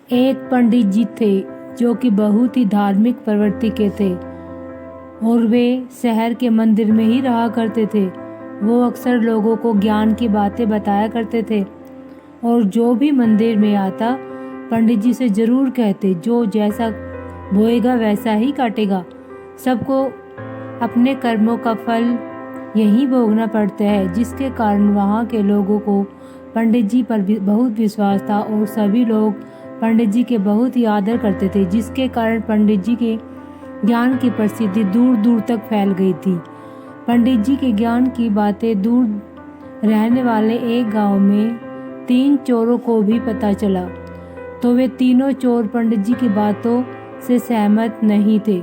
एक पंडित जी थे जो कि बहुत ही धार्मिक प्रवृत्ति के थे और वे शहर के मंदिर में ही रहा करते थे। वो अक्सर लोगों को ज्ञान की बातें बताया करते थे और जो भी मंदिर में आता पंडित जी से जरूर कहते, जो जैसा बोएगा वैसा ही काटेगा। सबको अपने कर्मों का फल यही भोगना पड़ता है, जिसके कारण वहाँ के लोगों को पंडित जी पर बहुत विश्वास था और सभी लोग पंडित जी के बहुत ही आदर करते थे, जिसके कारण पंडित जी के ज्ञान की प्रसिद्धि दूर दूर तक फैल गई थी। पंडित जी के ज्ञान की बातें दूर रहने वाले एक गांव में 3 चोरों को भी पता चला, तो वे तीनों चोर पंडित जी की बातों से सहमत नहीं थे।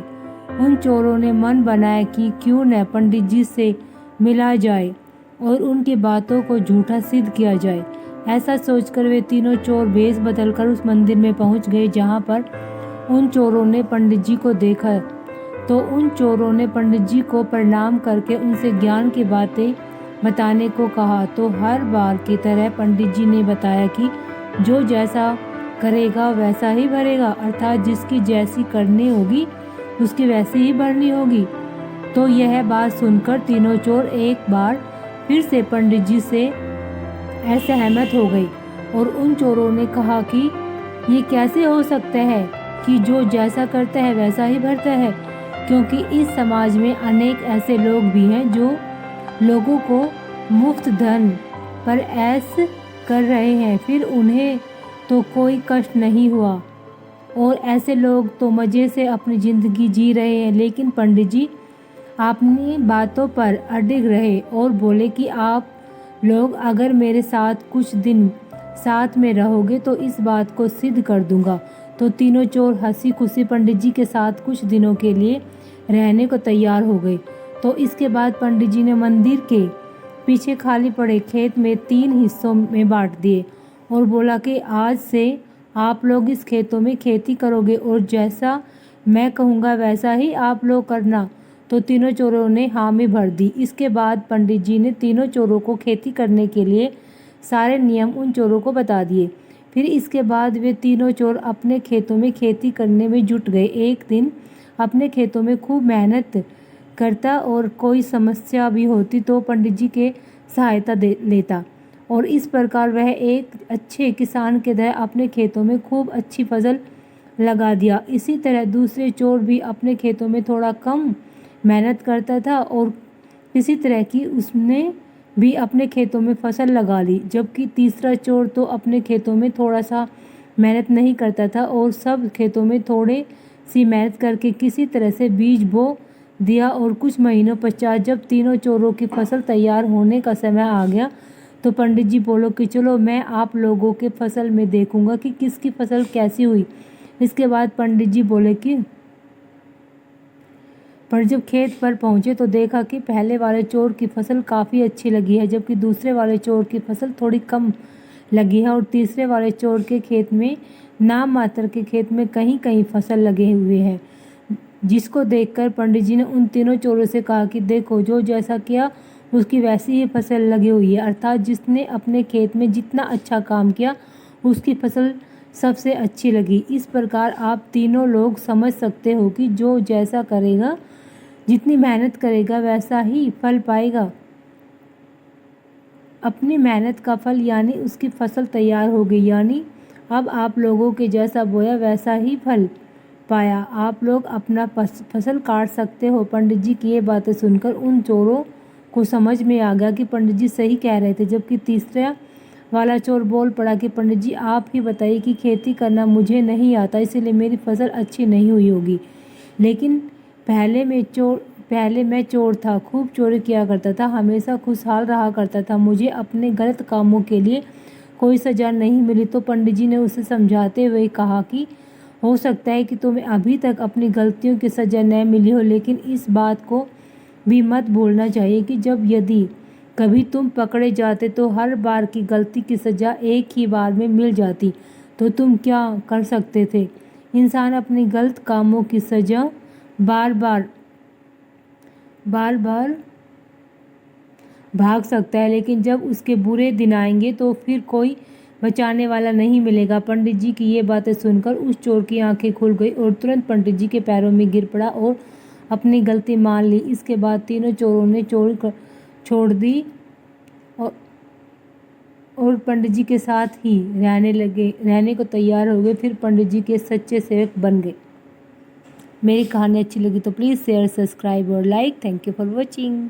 उन चोरों ने मन बनाया कि क्यों न पंडित जी से मिला जाए और उनकी बातों को झूठा सिद्ध किया जाए। ऐसा सोचकर वे तीनों चोर भेष बदलकर उस मंदिर में पहुंच गए जहां पर उन चोरों ने पंडित जी को देखा। तो उन चोरों ने पंडित जी को प्रणाम करके उनसे ज्ञान की बातें बताने को कहा। तो हर बार की तरह पंडित जी ने बताया कि जो जैसा करेगा वैसा ही भरेगा, अर्थात जिसकी जैसी करनी होगी उसकी वैसी ही भरनी होगी। तो यह बात सुनकर तीनों चोर एक बार फिर से पंडित जी से असहमत हो गए और उन चोरों ने कहा कि ये कैसे हो सकता है कि जो जैसा करता है वैसा ही भरता है, क्योंकि इस समाज में अनेक ऐसे लोग भी हैं जो लोगों को मुफ्त धन पर ऐश कर रहे हैं, फिर उन्हें तो कोई कष्ट नहीं हुआ और ऐसे लोग तो मज़े से अपनी ज़िंदगी जी रहे हैं। लेकिन पंडित जी अपनी बातों पर अडिग रहे और बोले कि आप लोग अगर मेरे साथ कुछ दिन साथ में रहोगे तो इस बात को सिद्ध कर दूंगा। तो तीनों चोर हंसी खुशी पंडित जी के साथ कुछ दिनों के लिए रहने को तैयार हो गए। तो इसके बाद पंडित जी ने मंदिर के पीछे खाली पड़े खेत में 3 हिस्सों में बांट दिए और बोला कि आज से आप लोग इस खेतों में खेती करोगे और जैसा मैं कहूँगा वैसा ही आप लोग करना। तो तीनों चोरों ने हामी भर दी। इसके बाद पंडित जी ने तीनों चोरों को खेती करने के लिए सारे नियम उन चोरों को बता दिए। फिर इसके बाद वे तीनों चोर अपने खेतों में खेती करने में जुट गए। एक दिन अपने खेतों में खूब मेहनत करता और कोई समस्या भी होती तो पंडित जी के सहायता लेता और इस प्रकार वह एक अच्छे किसान के तरह अपने खेतों में खूब अच्छी फसल लगा दिया। इसी तरह दूसरे चोर भी अपने खेतों में थोड़ा कम मेहनत करता था और किसी तरह की उसने भी अपने खेतों में फसल लगा ली, जबकि तीसरा चोर तो अपने खेतों में थोड़ा सा मेहनत नहीं करता था और सब खेतों में थोड़े सी मेहनत करके किसी तरह से बीज बो दिया। और कुछ महीनों पश्चात जब तीनों चोरों की फसल तैयार होने का समय आ गया तो पंडित जी बोलो कि चलो मैं आप लोगों के फसल में देखूंगा कि किसकी फसल कैसी हुई। इसके बाद पंडित जी बोले कि पर जब खेत पर पहुंचे तो देखा कि पहले वाले चोर की फसल काफ़ी अच्छी लगी है, जबकि दूसरे वाले चोर की फसल थोड़ी कम लगी है और तीसरे वाले चोर के खेत में नाम मात्र के खेत में कहीं कहीं फसल लगे हुए हैं। जिसको देखकर पंडित जी ने उन तीनों चोरों से कहा कि देखो जो जैसा किया उसकी वैसी ही फसल लगी हुई है, अर्थात जिसने अपने खेत में जितना अच्छा काम किया उसकी फसल सबसे अच्छी लगी। इस प्रकार आप तीनों लोग समझ सकते हो कि जो जैसा करेगा, जितनी मेहनत करेगा वैसा ही फल पाएगा। अपनी मेहनत का फल यानी उसकी फसल तैयार हो गई, यानी अब आप लोगों के जैसा बोया वैसा ही फल पाया, आप लोग अपना फसल काट सकते हो। पंडित जी की ये बातें सुनकर उन चोरों को समझ में आ गया कि पंडित जी सही कह रहे थे, जबकि तीसरा वाला चोर बोल पड़ा कि पंडित जी आप ही बताइए कि खेती करना मुझे नहीं आता, इसीलिए मेरी फसल अच्छी नहीं हुई होगी। लेकिन पहले मैं चोर था, खूब चोरी किया करता था, हमेशा खुशहाल रहा करता था, मुझे अपने गलत कामों के लिए कोई सज़ा नहीं मिली। तो पंडित जी ने उसे समझाते हुए कहा कि हो सकता है कि तुम्हें अभी तक अपनी गलतियों की सज़ा न मिली हो, लेकिन इस बात को भी मत भूलना चाहिए कि जब यदि कभी तुम पकड़े जाते तो हर बार की गलती की सज़ा एक ही बार में मिल जाती तो तुम क्या कर सकते थे। इंसान अपने गलत कामों की सज़ा बार बार भाग सकता है, लेकिन जब उसके बुरे दिन आएंगे तो फिर कोई बचाने वाला नहीं मिलेगा। पंडित जी की ये बातें सुनकर उस चोर की आंखें खुल गई और तुरंत पंडित जी के पैरों में गिर पड़ा और अपनी गलती मान ली। इसके बाद तीनों चोरों ने छोड़ दी और पंडित जी के साथ ही रहने को तैयार हो गए। फिर पंडित जी के सच्चे सेवक बन गए। मेरी कहानी अच्छी लगी तो प्लीज़ शेयर, सब्सक्राइब और like. Thank you for watching.